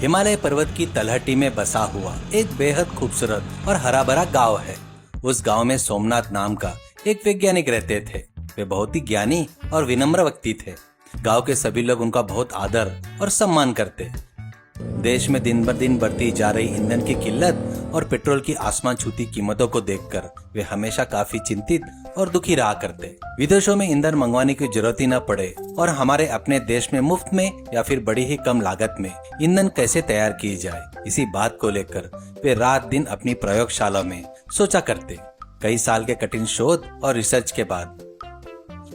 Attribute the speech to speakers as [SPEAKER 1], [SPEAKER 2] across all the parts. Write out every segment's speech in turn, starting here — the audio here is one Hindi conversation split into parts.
[SPEAKER 1] हिमालय पर्वत की तलहटी में बसा हुआ एक बेहद खूबसूरत और हरा भरा गाँव है। उस गांव में सोमनाथ नाम का एक वैज्ञानिक रहते थे। वे बहुत ही ज्ञानी और विनम्र व्यक्ति थे। गांव के सभी लोग उनका बहुत आदर और सम्मान करते। देश में दिन ब दिन बढ़ती जा रही ईंधन की किल्लत और पेट्रोल की आसमान छूती कीमतों को देखकर वे हमेशा काफी चिंतित और दुखी रहा करते। विदेशों में ईंधन मंगवाने की जरूरत ही न पड़े और हमारे अपने देश में मुफ्त में या फिर बड़ी ही कम लागत में ईंधन कैसे तैयार की जाए, इसी बात को लेकर वे रात दिन अपनी प्रयोगशाला में सोचा करते। कई साल के कठिन शोध और रिसर्च के बाद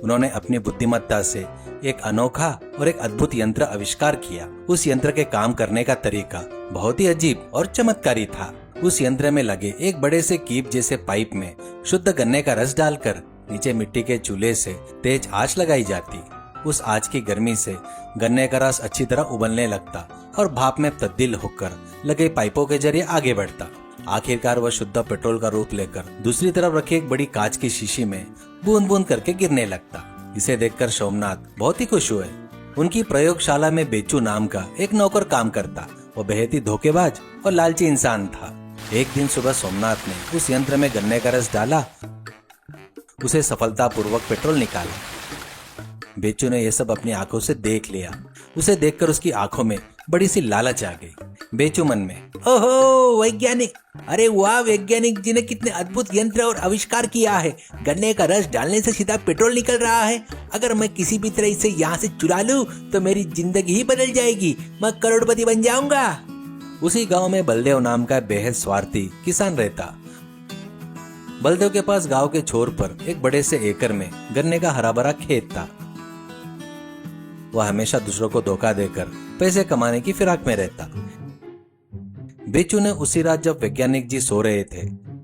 [SPEAKER 1] उन्होंने अपनी बुद्धिमत्ता से एक अनोखा और एक अद्भुत यंत्र आविष्कार किया। उस यंत्र के काम करने का तरीका बहुत ही अजीब और चमत्कारी था। उस यंत्र में लगे एक बड़े से कीप जैसे पाइप में शुद्ध गन्ने का रस डालकर नीचे मिट्टी के चूल्हे से तेज आंच लगाई जाती। उस आंच की गर्मी से गन्ने का रस अच्छी तरह उबलने लगता और भाप में तब्दील होकर लगे पाइपों के जरिए आगे बढ़ता। आखिरकार वह शुद्ध पेट्रोल का रूप लेकर दूसरी तरफ रखी एक बड़ी कांच की शीशी में बूंद बूंद करके गिरने लगता। इसे देखकर सोमनाथ बहुत ही खुश हुए। उनकी प्रयोगशाला में बेचू नाम का एक नौकर काम करता। वो बेहद ही धोखेबाज और लालची इंसान था। एक दिन सुबह सोमनाथ ने उस यंत्र में गन्ने का रस डाला, उसे सफलतापूर्वक पेट्रोल निकाला। बेचू ने यह सब अपनी आंखों से देख लिया। उसे देखकर उसकी आंखों में बड़ी सी लालच आ गई। बेचू मन में, ओहो वैज्ञानिक, अरे वाह, वैज्ञानिक जी ने कितने अद्भुत यंत्र और आविष्कार किया है। गन्ने का रस डालने से सीधा पेट्रोल निकल रहा है। अगर मैं किसी भी तरह इसे यहाँ से चुरा लूं तो मेरी जिंदगी ही बदल जाएगी, मैं करोड़पति बन जाऊंगा। उसी गांव में बलदेव नाम का बेहद स्वार्थी किसान रहता। बलदेव के पास गांव के छोर पर एक बड़े से एकड़ में गन्ने का हरा भरा खेत था। वह हमेशा दूसरों को धोखा देकर पैसे कमाने की फिराक में रहता। बेचू ने उसी रात जब वैज्ञानिक जी सो रहे थे,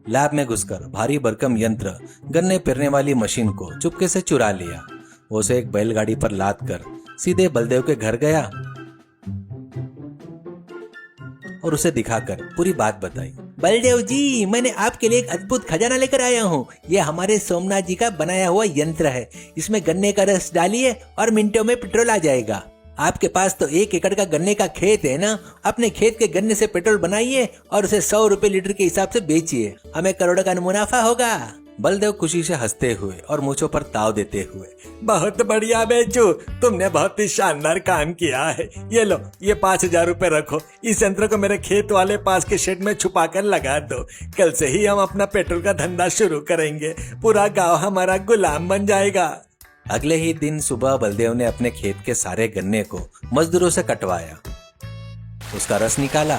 [SPEAKER 1] लैब में घुसकर भारी भरकम यंत्र गन्ने पेरने वाली मशीन को चुपके से चुरा लिया। वो उसे एक बैलगाड़ी पर लाद कर सीधे बलदेव के घर गया और उसे दिखाकर पूरी बात बताई। बलदेव जी, मैंने आपके लिए एक अद्भुत खजाना लेकर आया हूँ। ये हमारे सोमनाथ जी का बनाया हुआ यंत्र है। इसमें गन्ने का रस डालिए और मिनटों में पेट्रोल आ जाएगा। आपके पास तो 1 एकड़ का गन्ने का खेत है ना, अपने खेत के गन्ने से पेट्रोल बनाइए और उसे 100 रुपए लीटर के हिसाब से बेचिए, हमें करोड़ों का मुनाफा होगा। बलदेव खुशी से हंसते हुए और मूंछों पर ताव देते हुए, बहुत बढ़िया बेचू, तुमने बहुत ही शानदार काम किया है। ये लो, ये 5,000 रुपए रखो। इस यंत्र को मेरे खेत वाले पास के शेड में छुपा कर लगा दो। कल से ही हम अपना पेट्रोल का धंधा शुरू करेंगे। पूरा गाँव हमारा गुलाम बन जाएगा। अगले ही दिन सुबह बलदेव ने अपने खेत के सारे गन्ने को मजदूरों से कटवाया, उसका रस निकाला,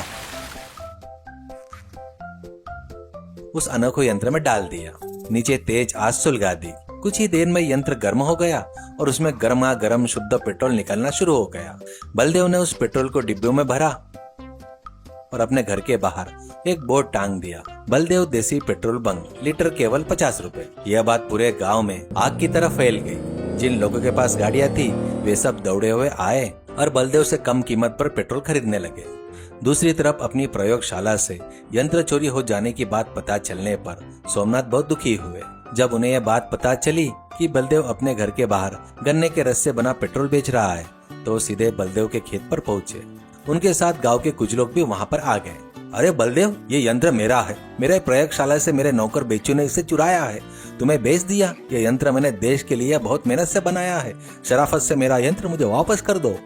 [SPEAKER 1] उस अनोखे यंत्र में डाल दिया, नीचे तेज आंच सुलगा दी। कुछ ही देर में यंत्र गर्म हो गया और उसमें गर्मा गर्म शुद्ध पेट्रोल निकलना शुरू हो गया। बलदेव ने उस पेट्रोल को डिब्बों में भरा और अपने घर के बाहर एक बोर्ड टांग दिया, बलदेव देसी पेट्रोल बंक, लीटर केवल 50 रुपए। यह बात पूरे गांव में आग की तरह फैल गई। जिन लोगों के पास गाड़ियां थी वे सब दौड़े हुए आए और बलदेव से कम कीमत पर पेट्रोल खरीदने लगे। दूसरी तरफ अपनी प्रयोगशाला से यंत्र चोरी हो जाने की बात पता चलने पर सोमनाथ बहुत दुखी हुए। जब उन्हें यह बात पता चली कि बलदेव अपने घर के बाहर गन्ने के रस से बना पेट्रोल बेच रहा है, तो सीधे बलदेव के खेत पर पहुंचे। उनके साथ गांव के कुछ लोग भी वहां पर आ गए। अरे बलदेव, ये यंत्र मेरा है। मेरे प्रयोगशाला से मेरे नौकर बेचू ने इसे चुराया है, तुम्हें बेच दिया। ये यंत्र मैंने देश के लिए बहुत मेहनत से बनाया है। शराफत से मेरा यंत्र मुझे वापस कर दो।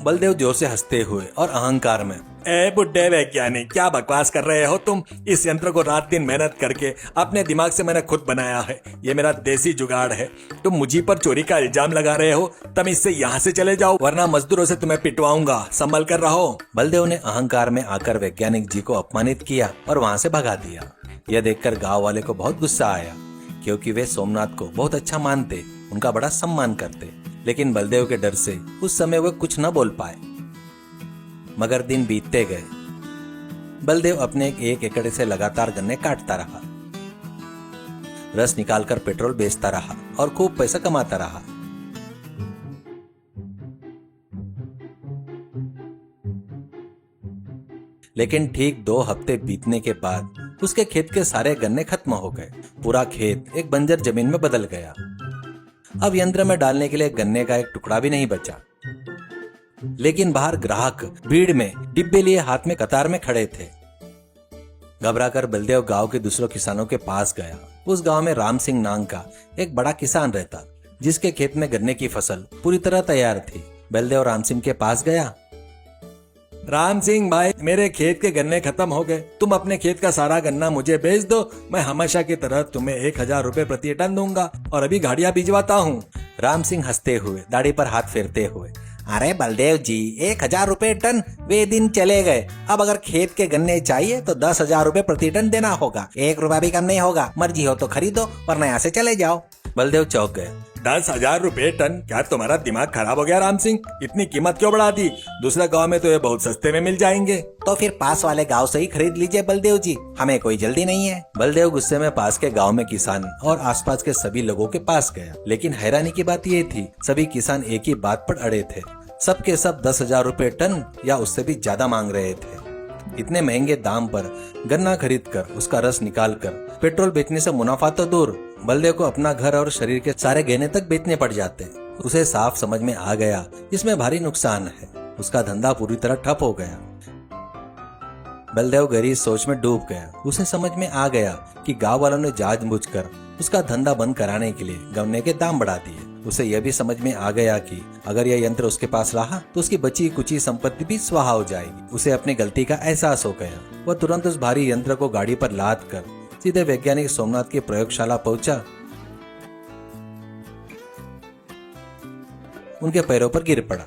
[SPEAKER 1] बलदेव जोर से हंसते हुए और अहंकार में, ए बुड्ढे वैज्ञानिक, क्या बकवास कर रहे हो तुम। इस यंत्र को रात दिन मेहनत करके अपने दिमाग से मैंने खुद बनाया है। ये मेरा देसी जुगाड़ है। तुम मुझी पर चोरी का इल्जाम लगा रहे हो, तुम इससे यहाँ से चले जाओ, वरना मजदूरों से तुम्हें पिटवाऊंगा। संभल कर रहो। बलदेव ने अहंकार में आकर वैज्ञानिक जी को अपमानित किया और वहाँ से भगा दिया। यह देखकर गाँव वाले को बहुत गुस्सा आया, क्योंकि वे सोमनाथ को बहुत अच्छा मानते, उनका बड़ा सम्मान करते। लेकिन बलदेव के डर से उस समय वे कुछ न बोल पाए। मगर दिन बीतते गए। बलदेव अपने 1 एकड़ से लगातार गन्ने काटता रहा, रस निकालकर पेट्रोल बेचता रहा और खूब पैसा कमाता रहा। लेकिन ठीक 2 हफ्ते बीतने के बाद उसके खेत के सारे गन्ने खत्म हो गए। पूरा खेत एक बंजर जमीन में बदल गया। अब यंत्र में डालने के लिए गन्ने का एक टुकड़ा भी नहीं बचा। लेकिन बाहर ग्राहक भीड़ में डिब्बे लिए हाथ में कतार में खड़े थे। घबराकर बलदेव गांव के दूसरों किसानों के पास गया। उस गांव में राम सिंह नाम का एक बड़ा किसान रहता, जिसके खेत में गन्ने की फसल पूरी तरह तैयार थी। बलदेव राम सिंह के पास गया।
[SPEAKER 2] राम सिंह भाई, मेरे खेत के गन्ने खत्म हो गए। तुम अपने खेत का सारा गन्ना मुझे बेच दो। मैं हमेशा की तरह तुम्हें 1000 रुपए प्रति टन दूंगा और अभी गाड़ियां भिजवाता हूँ।
[SPEAKER 1] राम सिंह हंसते हुए दाढ़ी पर हाथ फेरते हुए, अरे बलदेव जी, 1000 रुपए टन वे दिन चले गए। अब अगर खेत के गन्ने चाहिए तो 10,000 रुपए प्रति टन देना होगा। 1 रुपया भी कम नहीं होगा। मर्जी हो तो खरीदो वरना यहाँ से चले जाओ। बलदेव चौंक गए।
[SPEAKER 2] 10,000 रुपए टन? क्या तुम्हारा दिमाग खराब हो गया राम सिंह? इतनी कीमत क्यों बढ़ा दी? दूसरे गांव में तो ये बहुत सस्ते में मिल जाएंगे।
[SPEAKER 1] तो फिर पास वाले गांव से ही खरीद लीजिए बलदेव जी, हमें कोई जल्दी नहीं है। बलदेव गुस्से में पास के गांव में किसान और आसपास के सभी लोगों के पास गया। लेकिन हैरानी की बात ये थी, सभी किसान एक ही बात पर अड़े थे। सबके सब 10,000 रुपए टन या उससे भी ज्यादा मांग रहे थे। इतने महंगे दाम पर गन्ना खरीद कर उसका रस निकाल कर पेट्रोल बेचने से मुनाफा तो दूर, बलदेव को अपना घर और शरीर के सारे गहने तक बेचने पड़ जाते। उसे साफ समझ में आ गया इसमें भारी नुकसान है। उसका धंधा पूरी तरह ठप हो गया। बलदेव गहरी सोच में डूब गया। उसे समझ में आ गया कि गांव वालों ने जानबूझकर उसका धंधा बंद कराने के लिए गन्ने के दाम बढ़ा दिए। उसे यह भी समझ में आ गया कि अगर यह यंत्र उसके पास रहा तो उसकी बची कुची संपत्ति भी स्वाहा हो जाएगी। उसे अपनी गलती का एहसास हो गया। वह तुरंत उस भारी यंत्र को गाड़ी पर लाद कर सीधे वैज्ञानिक सोमनाथ की प्रयोगशाला पहुंचा। उनके पैरों पर गिर पड़ा।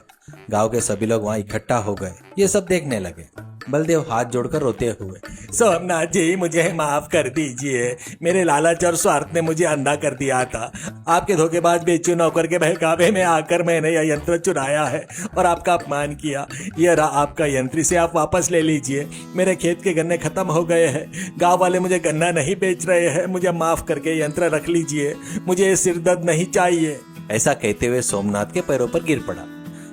[SPEAKER 1] गांव के सभी लोग वहां इकट्ठा हो गए। ये सब देखने लगे। बलदेव हाथ जोड़कर रोते हुए,
[SPEAKER 2] सोमनाथ जी, मुझे माफ कर दीजिए। मेरे लालच और स्वार्थ ने मुझे अंधा कर दिया था। आपके धोखेबाज बेचू नौकर के बहकावे में आकर मैंने यह यंत्र चुराया है और आपका अपमान किया। यह रहा आपका यंत्र, इसे आप वापस ले लीजिए। मेरे खेत के गन्ने खत्म हो गए हैं। गाँव वाले मुझे गन्ना नहीं बेच रहे हैं। मुझे माफ करके यंत्र रख लीजिए। मुझे ये सिरदर्द नहीं चाहिए।
[SPEAKER 1] ऐसा कहते हुए सोमनाथ के पैरों पर गिर पड़ा।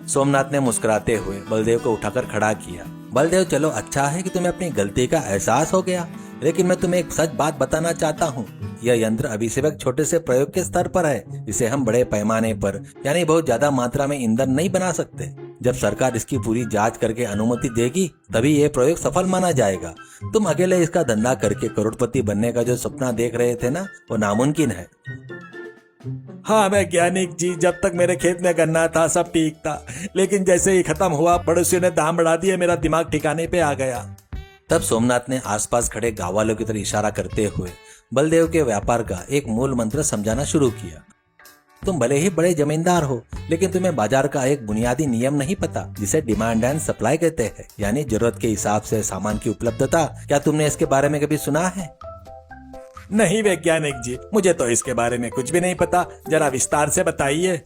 [SPEAKER 1] सोमनाथ ने मुस्कुराते हुए बलदेव को उठाकर खड़ा किया। बलदेव, चलो अच्छा है कि तुम्हें अपनी गलती का एहसास हो गया, लेकिन मैं तुम्हें एक सच बात बताना चाहता हूँ। यह यंत्र अभी सिर्फ एक छोटे से प्रयोग के स्तर पर है। इसे हम बड़े पैमाने पर यानी बहुत ज्यादा मात्रा में ईंधन नहीं बना सकते। जब सरकार इसकी पूरी जांच करके अनुमति देगी तभी यह प्रयोग सफल माना जाएगा। तुम अकेले इसका धंधा करके करोड़पति बनने का जो सपना देख रहे थे ना, वो नामुमकिन है।
[SPEAKER 2] हाँ वैज्ञानिक जी, जब तक मेरे खेत में गन्ना था सब ठीक था, लेकिन जैसे ही खत्म हुआ पड़ोसियों ने दाम बढ़ा दिए, मेरा दिमाग ठिकाने पे आ गया।
[SPEAKER 1] तब सोमनाथ ने आसपास खड़े गाँव वालों की तरफ इशारा करते हुए बलदेव के व्यापार का एक मूल मंत्र समझाना शुरू किया। तुम भले ही बड़े जमींदार हो, लेकिन तुम्हें बाजार का एक बुनियादी नियम नहीं पता, जिसे डिमांड एंड सप्लाई कहते हैं, यानी जरूरत के हिसाब से सामान की उपलब्धता। क्या तुमने इसके बारे में कभी सुना है?
[SPEAKER 2] नहीं वैज्ञानिक जी, मुझे तो इसके बारे में कुछ भी नहीं पता। जरा विस्तार से बताइए।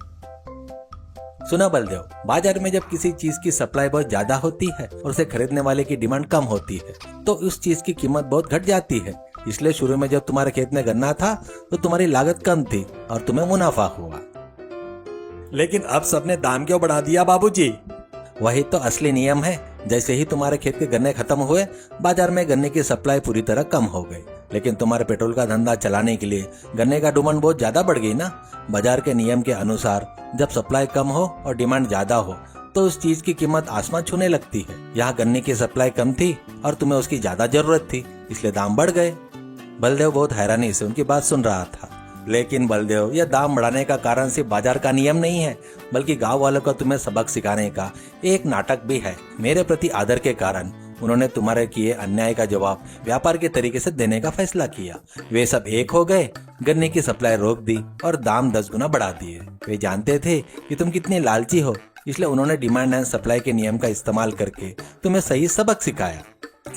[SPEAKER 1] सुना बलदेव, बाजार में जब किसी चीज की सप्लाई बहुत ज्यादा होती है और उसे खरीदने वाले की डिमांड कम होती है तो उस चीज की कीमत बहुत घट जाती है। इसलिए शुरू में जब तुम्हारे खेत में गन्ना था तो तुम्हारी लागत कम थी और तुम्हें मुनाफा हुआ।
[SPEAKER 2] लेकिन अब सबने दाम क्यों बढ़ा दिया बाबूजी?
[SPEAKER 1] वही तो असली नियम है। जैसे ही तुम्हारे खेत के गन्ने खत्म हुए, बाजार में गन्ने की सप्लाई पूरी तरह कम हो गई। लेकिन तुम्हारे पेट्रोल का धंधा चलाने के लिए गन्ने का डिमांड बहुत ज्यादा बढ़ गई ना। बाजार के नियम के अनुसार जब सप्लाई कम हो और डिमांड ज्यादा हो तो उस चीज की कीमत आसमान छूने लगती है। यहाँ गन्ने की सप्लाई कम थी और तुम्हें उसकी ज्यादा जरूरत थी, इसलिए दाम बढ़ गए। बलदेव बहुत हैरानी से उनकी बात सुन रहा था। लेकिन बलदेव, यह दाम बढ़ाने का कारण सिर्फ बाजार का नियम नहीं है, बल्कि गांव वालों का तुम्हें सबक सिखाने का एक नाटक भी है। मेरे प्रति आदर के कारण उन्होंने तुम्हारे किए अन्याय का जवाब व्यापार के तरीके से देने का फैसला किया। वे सब एक हो गए, गन्ने की सप्लाई रोक दी और दाम 10 गुना बढ़ा दिए। वे जानते थे कि तुम कितने लालची हो, इसलिए उन्होंने डिमांड एंड सप्लाई के नियम का इस्तेमाल करके तुम्हें सही सबक सिखाया।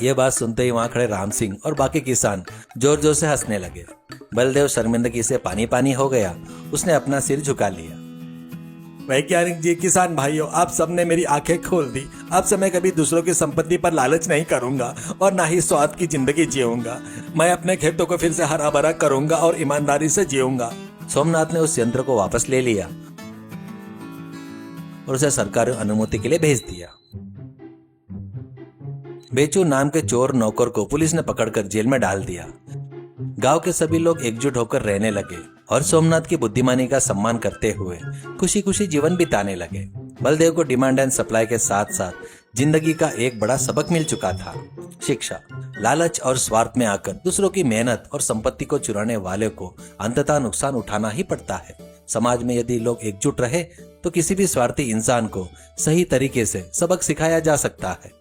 [SPEAKER 1] ये बात सुनते ही वहाँ खड़े राम सिंह और बाकी किसान जोर जोर से हंसने लगे। बलदेव शर्मिंदगी से पानी पानी हो गया। उसने अपना सिर झुका लिया।
[SPEAKER 2] वैज्ञानिक जी, किसान भाइयों, आप सबने मेरी आंखें खोल दी। अब से मैं कभी दूसरों की संपत्ति पर लालच नहीं करूंगा और ना ही स्वार्थ की जिंदगी जीऊंगा। मैं अपने खेतों को फिर से हरा भरा करूंगा और ईमानदारी से जीऊंगा।
[SPEAKER 1] सोमनाथ ने उस यंत्र को वापस ले लिया और उसे सरकारी अनुमति के लिए भेज दिया। बेचू नाम के चोर नौकर को पुलिस ने पकड़कर जेल में डाल दिया। गांव के सभी लोग एकजुट होकर रहने लगे और सोमनाथ की बुद्धिमानी का सम्मान करते हुए खुशी खुशी जीवन बिताने लगे। बलदेव को डिमांड एंड सप्लाई के साथ साथ जिंदगी का एक बड़ा सबक मिल चुका था, शिक्षा। लालच और स्वार्थ में आकर दूसरों की मेहनत और संपत्ति को चुराने वाले को अंततः नुकसान उठाना ही पड़ता है। समाज में यदि लोग एकजुट रहे तो किसी भी स्वार्थी इंसान को सही तरीके से सबक सिखाया जा सकता है।